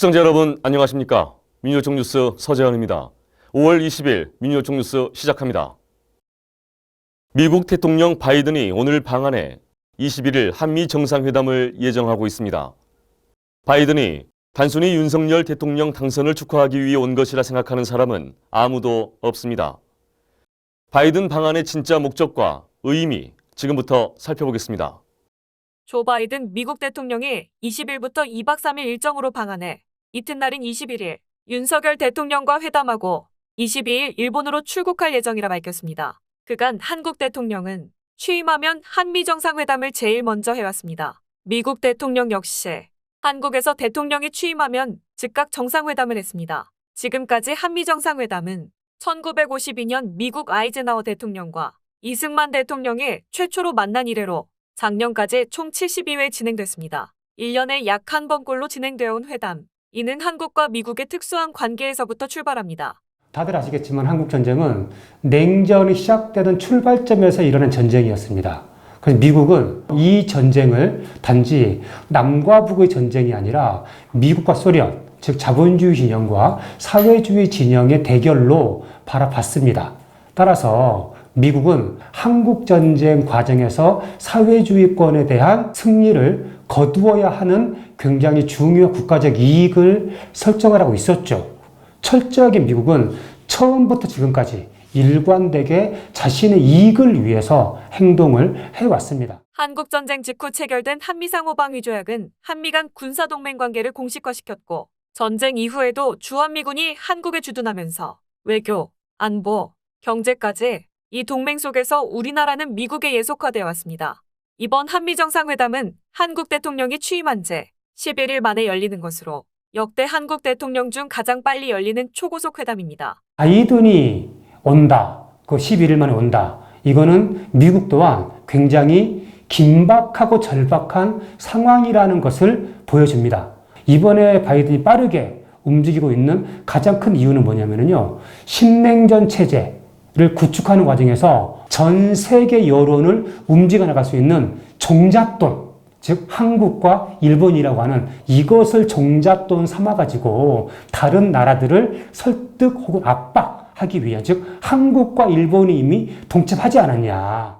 시청자 여러분 안녕하십니까? 민요총 뉴스 서재현입니다. 5월 20일 민요총 뉴스 시작합니다. 미국 대통령 바이든이 오늘 방한해 21일 한미 정상회담을 예정하고 있습니다. 바이든이 단순히 윤석열 대통령 당선을 축하하기 위해 온 것이라 생각하는 사람은 아무도 없습니다. 바이든 방한의 진짜 목적과 의미 지금부터 살펴보겠습니다. 조 바이든 미국 대통령이 20일부터 2박 3일 일정으로 방한해 이튿날인 21일 윤석열 대통령과 회담하고 22일 일본으로 출국할 예정이라 밝혔습니다. 그간 한국 대통령은 취임하면 한미 정상회담을 제일 먼저 해왔습니다. 미국 대통령 역시 한국에서 대통령이 취임하면 즉각 정상회담을 했습니다. 지금까지 한미 정상회담은 1952년 미국 아이젠하워 대통령과 이승만 대통령이 최초로 만난 이래로 작년까지 총 72회 진행됐습니다. 1년에 약 한 번꼴로 진행되어 온 회담. 이는 한국과 미국의 특수한 관계에서부터 출발합니다. 다들 아시겠지만 한국 전쟁은 냉전이 시작되던 출발점에서 일어난 전쟁이었습니다. 그래서 미국은 이 전쟁을 단지 남과 북의 전쟁이 아니라 미국과 소련, 즉 자본주의 진영과 사회주의 진영의 대결로 바라봤습니다. 따라서 미국은 한국전쟁 과정에서 사회주의권에 대한 승리를 거두어야 하는 굉장히 중요한 국가적 이익을 설정을 하고 있었죠. 철저하게 미국은 처음부터 지금까지 일관되게 자신의 이익을 위해서 행동을 해왔습니다. 한국전쟁 직후 체결된 한미상호방위조약은 한미 간 군사동맹 관계를 공식화시켰고 전쟁 이후에도 주한미군이 한국에 주둔하면서 외교, 안보, 경제까지 이 동맹 속에서 우리나라는 미국에 예속화되어 왔습니다. 이번 한미정상회담은 한국 대통령이 취임한 지 11일 만에 열리는 것으로 역대 한국 대통령 중 가장 빨리 열리는 초고속 회담입니다. 바이든이 온다. 그 11일 만에 온다. 이거는 미국 또한 굉장히 긴박하고 절박한 상황이라는 것을 보여줍니다. 이번에 바이든이 빠르게 움직이고 있는 가장 큰 이유는 뭐냐면요. 신냉전 체제를 구축하는 과정에서 전 세계 여론을 움직여 나갈 수 있는 종잣돈, 즉 한국과 일본이라고 하는 이것을 종잣돈 삼아가지고 다른 나라들을 설득 혹은 압박하기 위한, 즉 한국과 일본이 이미 동참하지 않았냐.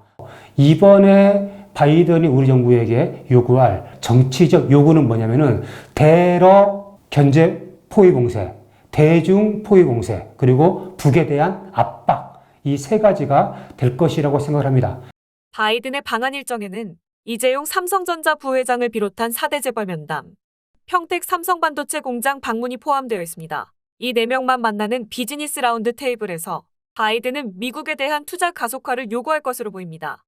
이번에 바이든이 우리 정부에게 요구할 정치적 요구는 뭐냐면은 대러 견제 포위 공세, 대중 포위 공세, 그리고 북에 대한 압박, 이 세 가지가 될 것이라고 생각을 합니다. 바이든의 방한 일정에는 이재용 삼성전자 부회장을 비롯한 4대 재벌 면담, 평택 삼성반도체 공장 방문이 포함되어 있습니다. 이 4명만 만나는 비즈니스 라운드 테이블에서 바이든은 미국에 대한 투자 가속화를 요구할 것으로 보입니다.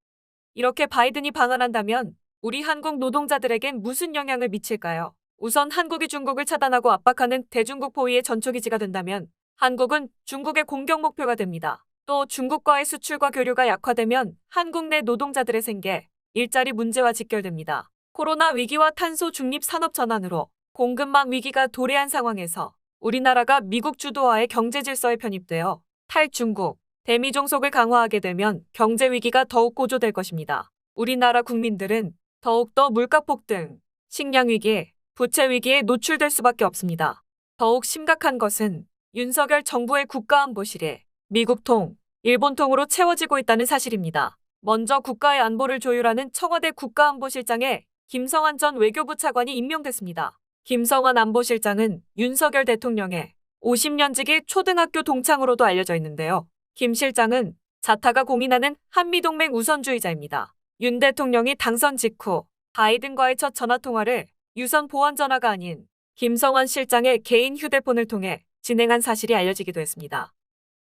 이렇게 바이든이 방한한다면 우리 한국 노동자들에겐 무슨 영향을 미칠까요? 우선 한국이 중국을 차단하고 압박하는 대중국 포위의 전초기지가 된다면 한국은 중국의 공격 목표가 됩니다. 또 중국과의 수출과 교류가 약화되면 한국 내 노동자들의 생계, 일자리 문제와 직결됩니다. 코로나 위기와 탄소 중립 산업 전환으로 공급망 위기가 도래한 상황에서 우리나라가 미국 주도하의 경제 질서에 편입되어 탈중국, 대미종속을 강화하게 되면 경제 위기가 더욱 고조될 것입니다. 우리나라 국민들은 더욱더 물가 폭등, 식량 위기, 부채 위기에 노출될 수밖에 없습니다. 더욱 심각한 것은 윤석열 정부의 국가안보실이 미국통, 일본통으로 채워지고 있다는 사실입니다. 먼저 국가의 안보를 조율하는 청와대 국가안보실장에 김성한 전 외교부 차관이 임명됐습니다. 김성한 안보실장은 윤석열 대통령의 50년 지기 초등학교 동창으로도 알려져 있는데요. 김 실장은 자타가 공인하는 한미동맹 우선주의자입니다. 윤 대통령이 당선 직후 바이든과의 첫 전화통화를 유선 보안 전화가 아닌 김성한 실장의 개인 휴대폰을 통해 진행한 사실이 알려지기도 했습니다.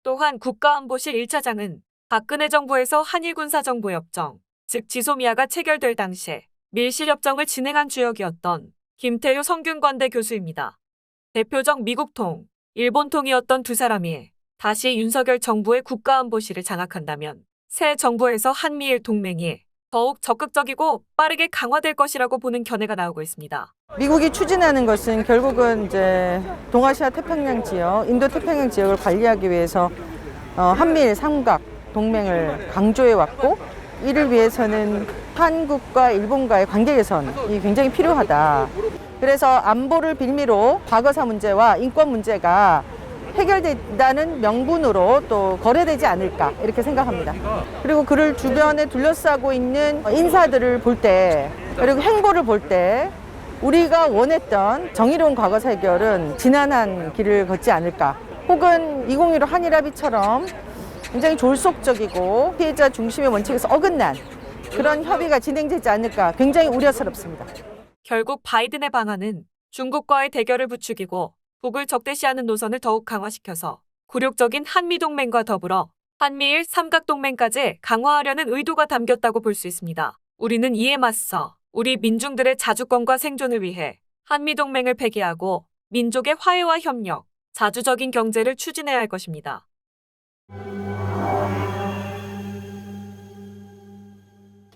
또한 국가안보실 1차장은 박근혜 정부에서 한일군사정보협정, 즉 지소미아가 체결될 당시 밀실협정을 진행한 주역이었던 김태효 성균관대 교수입니다. 대표적 미국통, 일본통이었던 두 사람이 다시 윤석열 정부의 국가안보실을 장악한다면 새 정부에서 한미일 동맹이 더욱 적극적이고 빠르게 강화될 것이라고 보는 견해가 나오고 있습니다. 미국이 추진하는 것은 결국은 이제 동아시아 태평양 지역, 인도 태평양 지역을 관리하기 위해서 한미일 삼각 동맹을 강조해 왔고, 이를 위해서는 한국과 일본과의 관계 개선이 굉장히 필요하다. 그래서 안보를 빌미로 과거사 문제와 인권 문제가 해결된다는 명분으로 또 거래되지 않을까 이렇게 생각합니다. 그리고 그를 주변에 둘러싸고 있는 인사들을 볼 때, 그리고 행보를 볼 때 우리가 원했던 정의로운 과거사 해결은 지난한 길을 걷지 않을까, 혹은 2015 한일합의처럼 굉장히 졸속적이고 피해자 중심의 원칙에서 어긋난 그런 협의가 진행되지 않을까 굉장히 우려스럽습니다. 결국 바이든의 방안은 중국과의 대결을 부추기고 북을 적대시하는 노선을 더욱 강화시켜서 굴욕적인 한미동맹과 더불어 한미일 삼각동맹까지 강화하려는 의도가 담겼다고 볼 수 있습니다. 우리는 이에 맞서 우리 민중들의 자주권과 생존을 위해 한미동맹을 폐기하고 민족의 화해와 협력, 자주적인 경제를 추진해야 할 것입니다.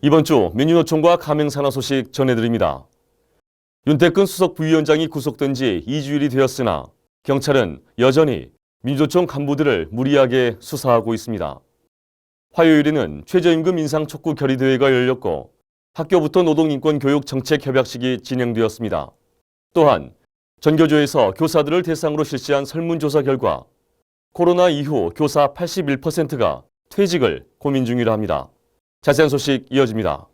이번 주 민주노총과 가맹산하 소식 전해드립니다. 윤태근 수석 부위원장이 구속된 지 2주일이 되었으나 경찰은 여전히 민주노총 간부들을 무리하게 수사하고 있습니다. 화요일에는 최저임금 인상 촉구 결의대회가 열렸고 학교부터 노동인권교육 정책협약식이 진행되었습니다. 또한 전교조에서 교사들을 대상으로 실시한 설문조사 결과 코로나 이후 교사 81%가 퇴직을 고민 중이라 합니다. 자세한 소식 이어집니다.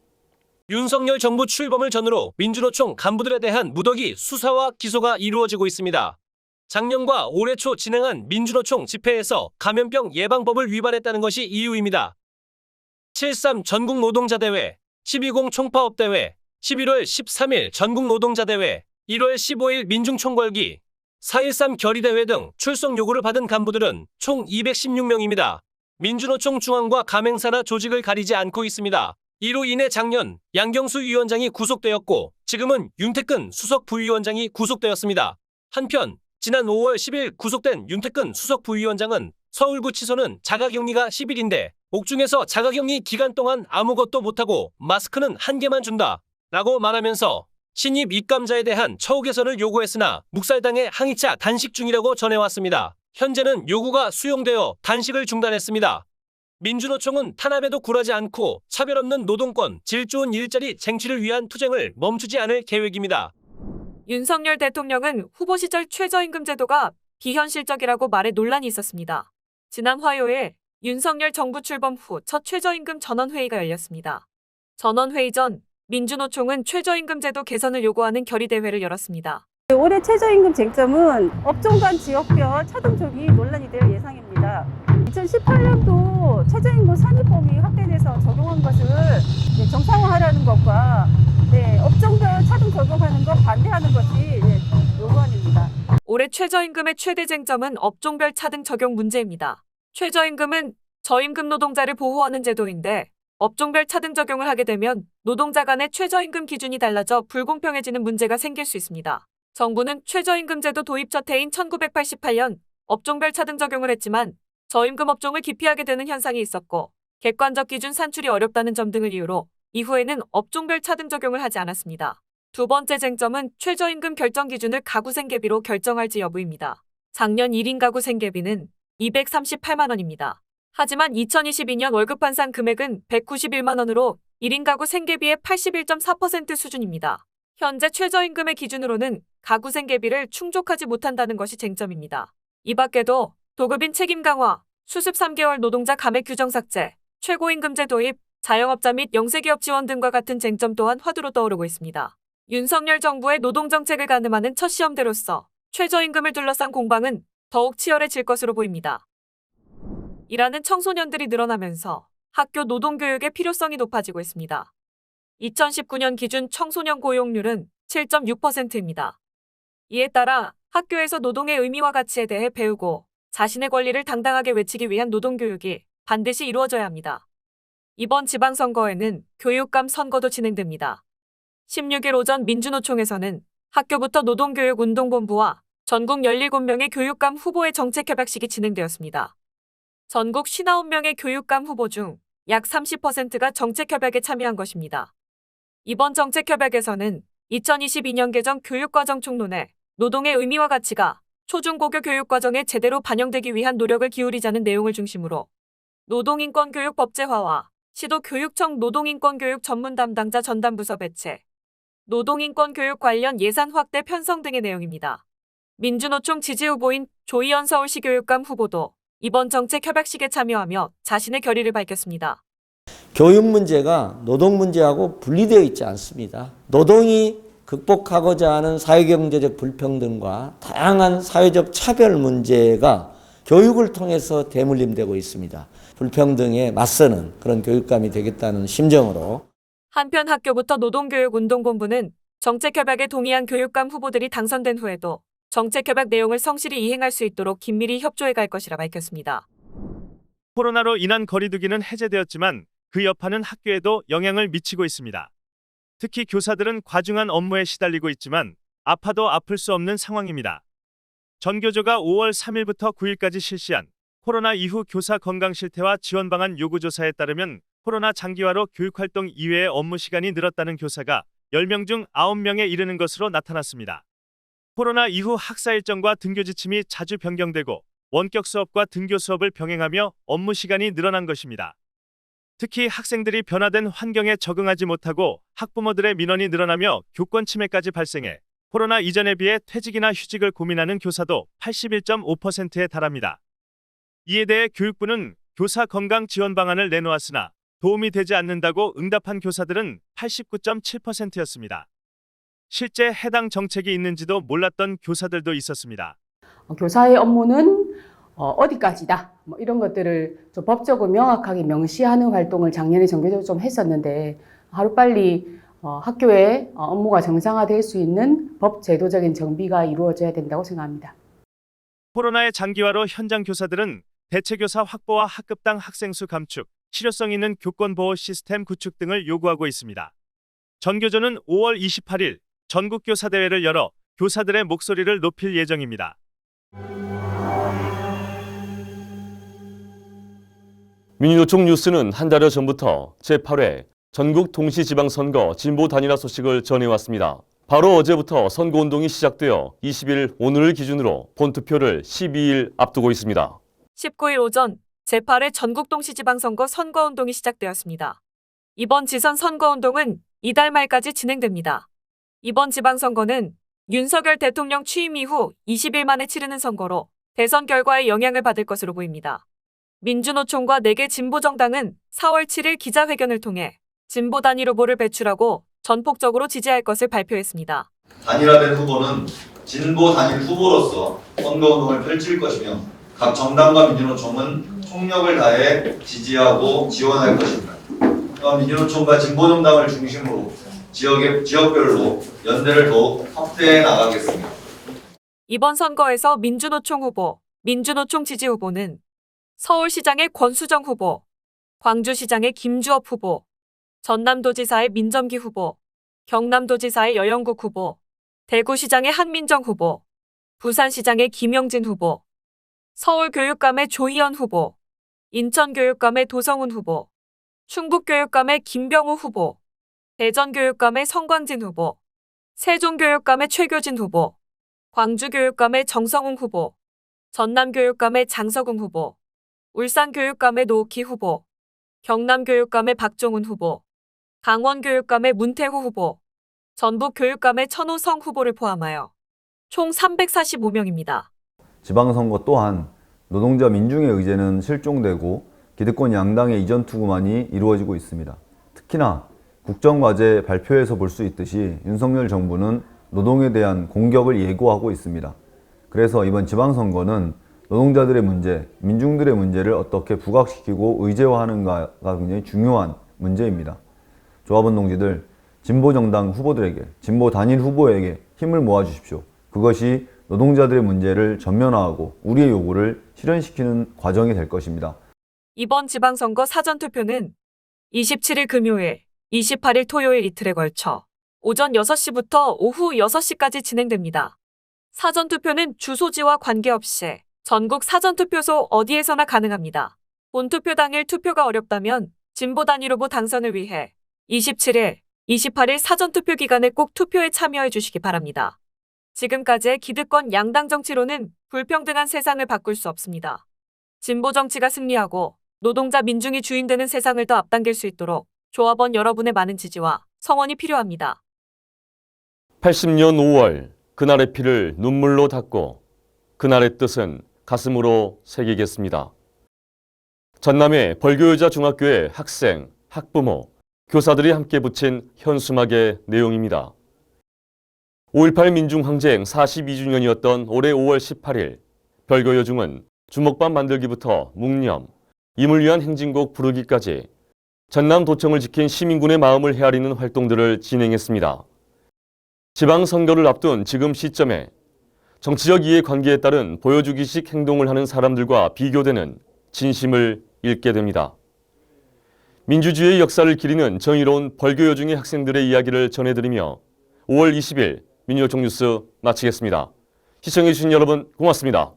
윤석열 정부 출범을 전후로 민주노총 간부들에 대한 무더기 수사와 기소가 이루어지고 있습니다. 작년과 올해 초 진행한 민주노총 집회에서 감염병 예방법을 위반했다는 것이 이유입니다. 7.3 전국노동자대회, 12.0 총파업대회, 11월 13일 전국노동자대회, 1월 15일 민중총궐기, 4.13 결의대회 등 출석 요구를 받은 간부들은 총 216명입니다. 민주노총 중앙과 가맹산하 조직을 가리지 않고 있습니다. 이로 인해 작년 양경수 위원장이 구속되었고 지금은 윤태근 수석 부위원장이 구속되었습니다. 한편 지난 5월 10일 구속된 윤태근 수석 부위원장은 서울구치소는 자가격리가 10일인데 옥중에서 자가격리 기간 동안 아무것도 못하고 마스크는 한 개만 준다 라고 말하면서 신입 입감자에 대한 처우 개선을 요구했으나 묵살당해 항의차 단식 중이라고 전해왔습니다. 현재는 요구가 수용되어 단식을 중단했습니다. 민주노총은 탄압에도 굴하지 않고 차별 없는 노동권, 질 좋은 일자리 쟁취를 위한 투쟁을 멈추지 않을 계획입니다. 윤석열 대통령은 후보 시절 최저임금 제도가 비현실적이라고 말해 논란이 있었습니다. 지난 화요일 윤석열 정부 출범 후 첫 최저임금 전원회의가 열렸습니다. 전원회의 전 민주노총은 최저임금 제도 개선을 요구하는 결의대회를 열었습니다. 올해 최저임금 쟁점은 업종 간 지역별 차등적이 논란이 될 예상입니다. 2018년도 최저임금 산입 범위 확대돼서 적용한 것을 정상화하라는 것과 업종별 차등 적용하는 것 반대하는 것이 요구안입니다. 올해 최저임금의 최대 쟁점은 업종별 차등 적용 문제입니다. 최저임금은 저임금 노동자를 보호하는 제도인데 업종별 차등 적용을 하게 되면 노동자 간의 최저임금 기준이 달라져 불공평해지는 문제가 생길 수 있습니다. 정부는 최저임금 제도 도입 첫 해인 1988년 업종별 차등 적용을 했지만 저임금 업종을 기피하게 되는 현상이 있었고 객관적 기준 산출이 어렵다는 점 등을 이유로 이후에는 업종별 차등 적용을 하지 않았습니다. 두 번째 쟁점은 최저임금 결정 기준을 가구 생계비로 결정할지 여부입니다. 작년 1인 가구 생계비는 238만 원입니다. 하지만 2022년 월급 환산 금액은 191만 원으로 1인 가구 생계비의 81.4% 수준입니다. 현재 최저임금의 기준으로는 가구 생계비를 충족하지 못한다는 것이 쟁점입니다. 이 밖에도 도급인 책임 강화, 수습 3개월 노동자 감액 규정 삭제, 최고임금제 도입, 자영업자 및 영세기업 지원 등과 같은 쟁점 또한 화두로 떠오르고 있습니다. 윤석열 정부의 노동정책을 가늠하는 첫 시험대로서 최저임금을 둘러싼 공방은 더욱 치열해질 것으로 보입니다. 일하는 청소년들이 늘어나면서 학교 노동교육의 필요성이 높아지고 있습니다. 2019년 기준 청소년 고용률은 7.6%입니다. 이에 따라 학교에서 노동의 의미와 가치에 대해 배우고 자신의 권리를 당당하게 외치기 위한 노동교육이 반드시 이루어져야 합니다. 이번 지방선거에는 교육감 선거도 진행됩니다. 16일 오전 민주노총에서는 학교부터 노동교육운동본부와 전국 17명의 교육감 후보의 정책협약식이 진행되었습니다. 전국 59명의 교육감 후보 중 약 30%가 정책협약에 참여한 것입니다. 이번 정책협약에서는 2022년 개정 교육과정 총론에 노동의 의미와 가치가 초중고교 교육과정에 제대로 반영되기 위한 노력을 기울이자는 내용을 중심으로 노동인권교육 법제화와 시도교육청 노동인권교육 전문 담당자 전담부서 배치, 노동인권 교육 관련 예산 확대 편성 등의 내용입니다. 민주노총 지지후보인 조희연 서울시 교육감 후보도 이번 정책 협약식에 참여하며 자신의 결의를 밝혔습니다. 교육 문제가 노동 문제하고 분리되어 있지 않습니다. 노동이 극복하고자 하는 사회경제적 불평등과 다양한 사회적 차별 문제가 교육을 통해서 대물림되고 있습니다. 불평등에 맞서는 그런 교육감이 되겠다는 심정으로. 한편 학교부터 노동교육운동본부는 정책협약에 동의한 교육감 후보들이 당선된 후에도 정책협약 내용을 성실히 이행할 수 있도록 긴밀히 협조해 갈 것이라 밝혔습니다. 코로나로 인한 거리두기는 해제되었지만 그 여파는 학교에도 영향을 미치고 있습니다. 특히 교사들은 과중한 업무에 시달리고 있지만 아파도 아플 수 없는 상황입니다. 전교조가 5월 3일부터 9일까지 실시한 코로나 이후 교사 건강 실태와 지원 방안 요구조사에 따르면 코로나 장기화로 교육활동 이외의 업무 시간이 늘었다는 교사가 10명 중 9명에 이르는 것으로 나타났습니다. 코로나 이후 학사 일정과 등교 지침이 자주 변경되고 원격 수업과 등교 수업을 병행하며 업무 시간이 늘어난 것입니다. 특히 학생들이 변화된 환경에 적응하지 못하고 학부모들의 민원이 늘어나며 교권 침해까지 발생해 코로나 이전에 비해 퇴직이나 휴직을 고민하는 교사도 81.5%에 달합니다. 이에 대해 교육부는 교사 건강 지원 방안을 내놓았으나 도움이 되지 않는다고 응답한 교사들은 89.7%였습니다. 실제 해당 정책이 있는지도 몰랐던 교사들도 있었습니다. 교사의 업무는 어디까지다 이런 것들을 좀 법적으로 명확하게 명시하는 활동을 작년에 전교조로 좀 했었는데 하루빨리 학교의 업무가 정상화될 수 있는 법 제도적인 정비가 이루어져야 된다고 생각합니다. 코로나의 장기화로 현장 교사들은 대체교사 확보와 학급당 학생 수 감축, 실효성 있는 교권 보호 시스템 구축 등을 요구하고 있습니다. 전교조는 5월 28일 전국교사대회를 열어 교사들의 목소리를 높일 예정입니다. 민주노총 뉴스는 한 달여 전부터 제8회 전국 동시지방선거 진보 단일화 소식을 전해왔습니다. 바로 어제부터 선거운동이 시작되어 20일 오늘을 기준으로 본투표를 12일 앞두고 있습니다. 19일 오전 제8회 전국 동시지방선거 선거운동이 시작되었습니다. 이번 지선 선거운동은 이달 말까지 진행됩니다. 이번 지방선거는 윤석열 대통령 취임 이후 20일 만에 치르는 선거로 대선 결과에 영향을 받을 것으로 보입니다. 민주노총과 4개 진보정당은 4월 7일 기자회견을 통해 진보 단일 후보를 배출하고 전폭적으로 지지할 것을 발표했습니다. 단일화된 후보는 진보 단일 후보로서 선거운동을 펼칠 것이며 각 정당과 민주노총은 총력을 다해 지지하고 지원할 것입니다. 또한 민주노총과 진보정당을 중심으로 지역별로 연대를 더욱 확대해 나가겠습니다. 이번 선거에서 민주노총 후보, 민주노총 지지 후보는 서울시장의 권수정 후보, 광주시장의 김주업 후보, 전남도지사의 민점기 후보, 경남도지사의 여영국 후보, 대구시장의 한민정 후보, 부산시장의 김영진 후보, 서울교육감의 조희연 후보, 인천교육감의 도성훈 후보, 충북교육감의 김병우 후보, 대전교육감의 성광진 후보, 세종교육감의 최교진 후보, 광주교육감의 정성웅 후보, 전남교육감의 장석웅 후보, 울산교육감의 노욱희 후보, 경남교육감의 박종훈 후보, 강원교육감의 문태호 후보, 전북교육감의 천호성 후보를 포함하여 총 345명입니다. 지방선거 또한 노동자 민중의 의제는 실종되고 기득권 양당의 이전 투구만이 이루어지고 있습니다. 특히나 국정과제 발표에서 볼 수 있듯이 윤석열 정부는 노동에 대한 공격을 예고하고 있습니다. 그래서 이번 지방선거는 노동자들의 문제, 민중들의 문제를 어떻게 부각시키고 의제화하는가가 굉장히 중요한 문제입니다. 조합원 동지들, 진보정당 후보들에게, 진보 단일 후보에게 힘을 모아주십시오. 그것이 노동자들의 문제를 전면화하고 우리의 요구를 실현시키는 과정이 될 것입니다. 이번 지방선거 사전투표는 27일 금요일, 28일 토요일 이틀에 걸쳐 오전 6시부터 오후 6시까지 진행됩니다. 사전투표는 주소지와 관계없이 전국 사전투표소 어디에서나 가능합니다. 본투표 당일 투표가 어렵다면 진보 단일 후보 당선을 위해 27일, 28일 사전투표 기간에 꼭 투표에 참여해 주시기 바랍니다. 지금까지의 기득권 양당 정치로는 불평등한 세상을 바꿀 수 없습니다. 진보 정치가 승리하고 노동자 민중이 주인되는 세상을 더 앞당길 수 있도록 조합원 여러분의 많은 지지와 성원이 필요합니다. 80년 5월 그날의 피를 눈물로 닦고 그날의 뜻은 가슴으로 새기겠습니다. 전남의 벌교여자 중학교의 학생, 학부모, 교사들이 함께 붙인 현수막의 내용입니다. 5.18 민중항쟁 42주년이었던 올해 5월 18일 벌교여중은 주먹밥 만들기부터 묵념, 임을 위한 행진곡 부르기까지 전남도청을 지킨 시민군의 마음을 헤아리는 활동들을 진행했습니다. 지방선거를 앞둔 지금 시점에 정치적 이해관계에 따른 보여주기식 행동을 하는 사람들과 비교되는 진심을 읽게 됩니다. 민주주의의 역사를 기리는 정의로운 벌교여중의 학생들의 이야기를 전해드리며 5월 20일 민주노총 뉴스 마치겠습니다. 시청해주신 여러분 고맙습니다.